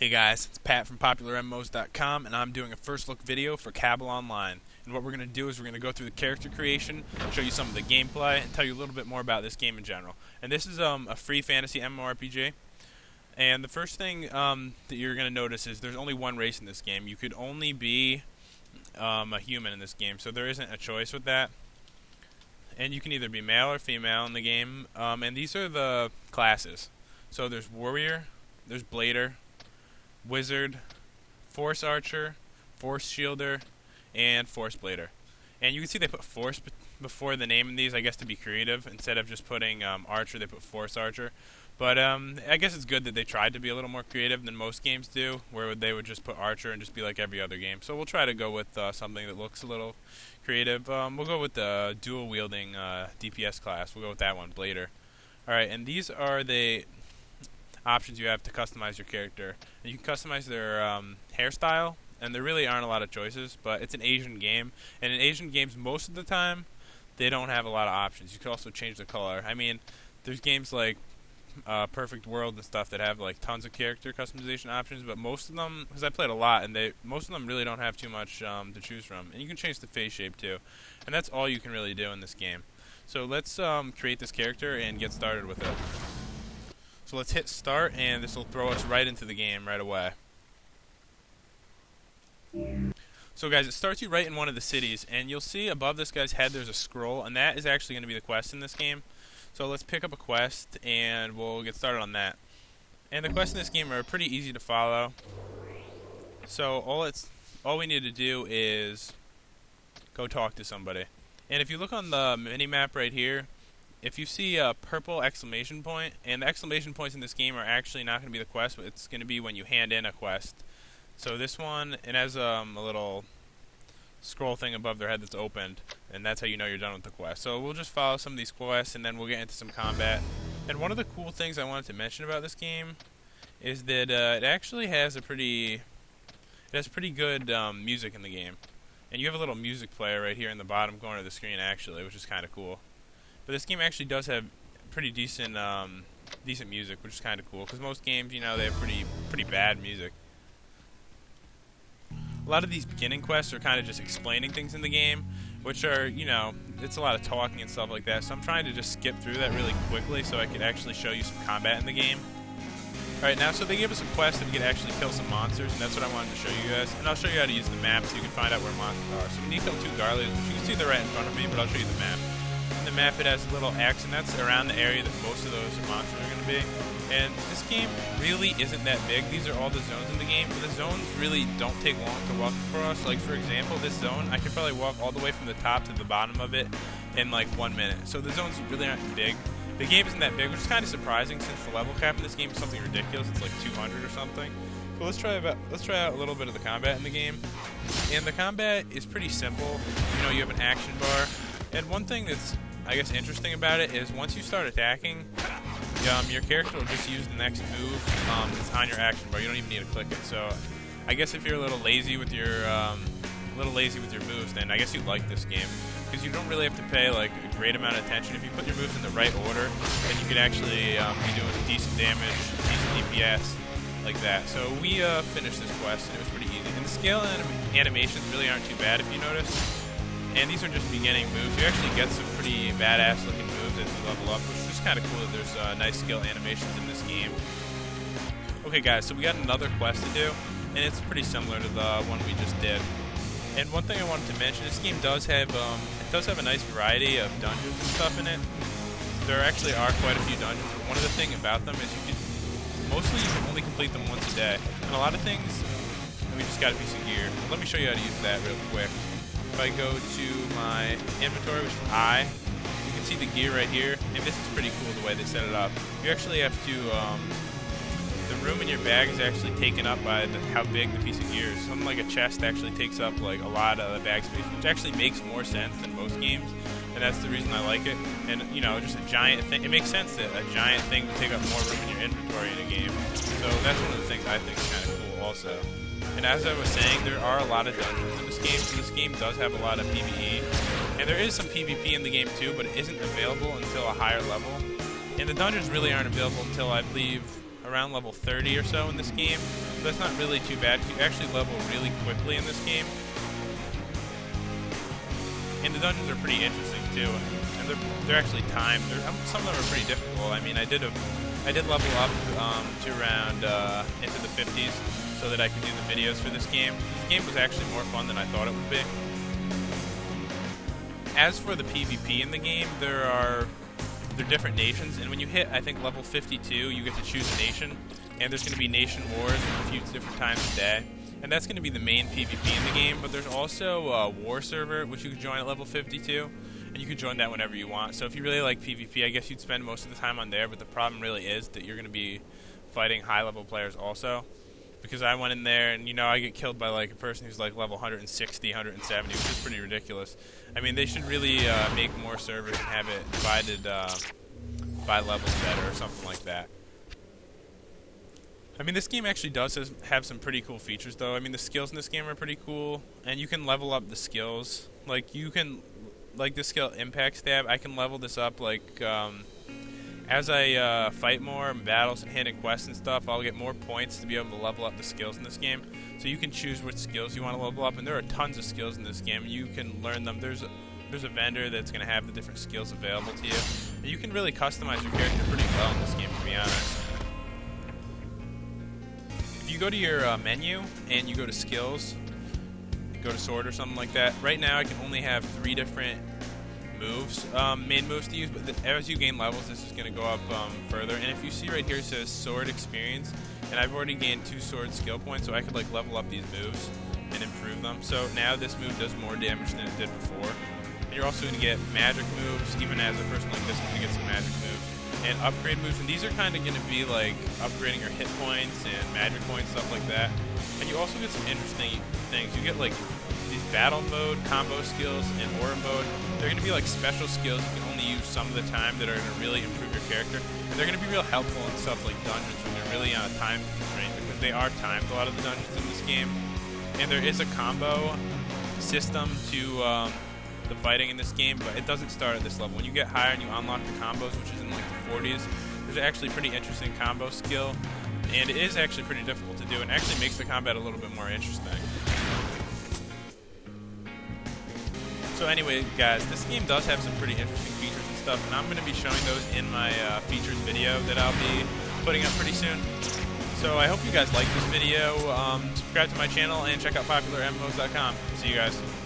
Hey guys, it's Pat from PopularMMOs.com, and I'm doing a first look video for Cabal Online. And what we're going to do is we're going to go through the character creation, show you some of the gameplay, and tell you a little bit more about this game in general. And this is a free fantasy MMORPG. And the first thing that you're going to notice is there's only one race in this game. You could only be a human in this game, so there isn't a choice with that. And you can either be male or female in the game. And these are the classes. So there's Warrior, there's Blader, Wizard, Force Archer, Force Shielder, and Force Blader. And you can see they put Force before the name in these, I guess, to be creative. Instead of just putting Archer, they put Force Archer. But I guess it's good that they tried to be a little more creative than most games do, where they would just put Archer and just be like every other game. So we'll try to go with something that looks a little creative. We'll go with the dual-wielding DPS class. We'll go with that one, Blader. Alright, and these are the options you have to customize your character. And you can customize their hairstyle, and there really aren't a lot of choices, but it's an Asian game, and in Asian games most of the time they don't have a lot of options. You can also change the color. I mean, there's games like Perfect World and stuff that have like tons of character customization options, but most of them, because I played a lot, and most of them really don't have too much to choose from. And you can change the face shape too, and that's all you can really do in this game. So let's create this character and get started with it. So let's hit start, and this will throw us right into the game right away. So guys, it starts you right in one of the cities, and you'll see above this guy's head there's a scroll, and that is actually going to be the quest in this game. So let's pick up a quest, and we'll get started on that. And the quests in this game are pretty easy to follow. So all we need to do is go talk to somebody. And if you look on the mini-map right here, if you see a purple exclamation point, and the exclamation points in this game are actually not going to be the quest, but it's going to be when you hand in a quest. So this one, it has a little scroll thing above their head that's opened, and that's how you know you're done with the quest. So we'll just follow some of these quests, and then we'll get into some combat. And one of the cool things I wanted to mention about this game is that it actually has pretty good music in the game. And you have a little music player right here in the bottom corner of the screen, actually, which is kind of cool. But this game actually does have pretty decent music, which is kind of cool, because most games, you know, they have pretty bad music. A lot of these beginning quests are kind of just explaining things in the game, which are, you know, it's a lot of talking and stuff like that. So I'm trying to just skip through that really quickly so I could actually show you some combat in the game. Alright, now, so they gave us a quest that we could actually kill some monsters, and that's what I wanted to show you guys. And I'll show you how to use the map so you can find out where monsters are. So we need to kill 2 Garlias, which you can see they're right in front of me, but I'll show you the map. In the map, it has a little X, and that's around the area that most of those monsters are going to be. And this game really isn't that big. These are all the zones in the game, but the zones really don't take long to walk for us. Like, for example, this zone, I could probably walk all the way from the top to the bottom of it in like 1 minute. So the zones really aren't big. The game isn't that big, which is kind of surprising since the level cap in this game is something ridiculous. It's like 200 or something. So let's try out a little bit of the combat in the game. And the combat is pretty simple. You know, you have an action bar. And one thing that's, I guess, interesting about it is once you start attacking, your character will just use the next move that's on your action bar. You don't even need to click it. So I guess if you're a little lazy with your moves, then I guess you'd like this game, because you don't really have to pay like a great amount of attention. If you put your moves in the right order, then you could actually be doing decent damage, decent DPS, like that. So we finished this quest, and it was pretty easy. And the scale animations really aren't too bad, if you notice. And these are just beginning moves. You actually get some pretty badass looking moves as you level up, which is just kind of cool that there's nice skill animations in this game. Okay guys, so we got another quest to do, and it's pretty similar to the one we just did. And one thing I wanted to mention, this game does have a nice variety of dungeons and stuff in it. There actually are quite a few dungeons, but one of the things about them is you can only complete them once a day. And a lot of things, we just got a piece of gear. Let me show you how to use that real quick. If I go to my inventory, which is I, you can see the gear right here, and this is pretty cool the way they set it up. You actually have to, the room in your bag is actually taken up by how big the piece of gear is. Something like a chest actually takes up like a lot of the bag space, which actually makes more sense than most games, and that's the reason I like it. And, you know, just a giant thing, it makes sense that a giant thing would take up more room in your inventory in a game. So that's one of the things I think is kind of cool also. And as I was saying, there are a lot of dungeons in this game, so this game does have a lot of PvE. And there is some PvP in the game too, but it isn't available until a higher level. And the dungeons really aren't available until, I believe, around level 30 or so in this game. That's not really too bad. You actually level really quickly in this game. And the dungeons are pretty interesting too. And they're actually timed. Some of them are pretty difficult. I mean, I did level up to around into the 50s so that I could do the videos for this game. This game was actually more fun than I thought it would be. As for the PvP in the game, they're different nations, and when you hit, I think, level 52, you get to choose a nation, and there's going to be nation wars a few different times a day, and that's going to be the main PvP in the game. But there's also a war server, which you can join at level 52, and you can join that whenever you want. So if you really like PvP, I guess you'd spend most of the time on there, but the problem really is that you're going to be fighting high-level players also, because I went in there, and, you know, I get killed by, like, a person who's, like, level 160, 170, which is pretty ridiculous. I mean, they should really make more servers and have it divided by levels better or something like that. I mean, this game actually does have some pretty cool features, though. I mean, the skills in this game are pretty cool, and you can level up the skills. Like, you can, like, the skill impact stab, I can level this up, like, as I fight more in battles and handing quests and stuff, I'll get more points to be able to level up the skills in this game. So you can choose which skills you want to level up, and there are tons of skills in this game. You can learn them. There's a vendor that's going to have the different skills available to you. And you can really customize your character pretty well in this game, to be honest. If you go to your menu and you go to skills, go to sword or something like that, right now I can only have 3 different moves, main moves to use, but as you gain levels, this is going to go up further. And if you see right here, it says sword experience, and I've already gained 2 sword skill points, so I could, like, level up these moves and improve them. So now this move does more damage than it did before. And you're also going to get magic moves, even as a person like this is going to get some magic moves. And upgrade moves, and these are kind of going to be like upgrading your hit points and magic points, stuff like that. And you also get some interesting things. You get, like, these battle mode, combo skills, and aura mode. They're going to be like special skills you can only use some of the time that are going to really improve your character. And they're going to be real helpful in stuff like dungeons when you're really on a time constraint, because they are timed, a lot of the dungeons in this game. And there is a combo system to the fighting in this game, but it doesn't start at this level. When you get higher and you unlock the combos, which is in like the 40s, there's actually a pretty interesting combo skill, and it is actually pretty difficult to do, and actually makes the combat a little bit more interesting. So anyway, guys, this game does have some pretty interesting features and stuff, and I'm going to be showing those in my features video that I'll be putting up pretty soon. So I hope you guys like this video. Subscribe to my channel and check out PopularMMOs.com. See you guys.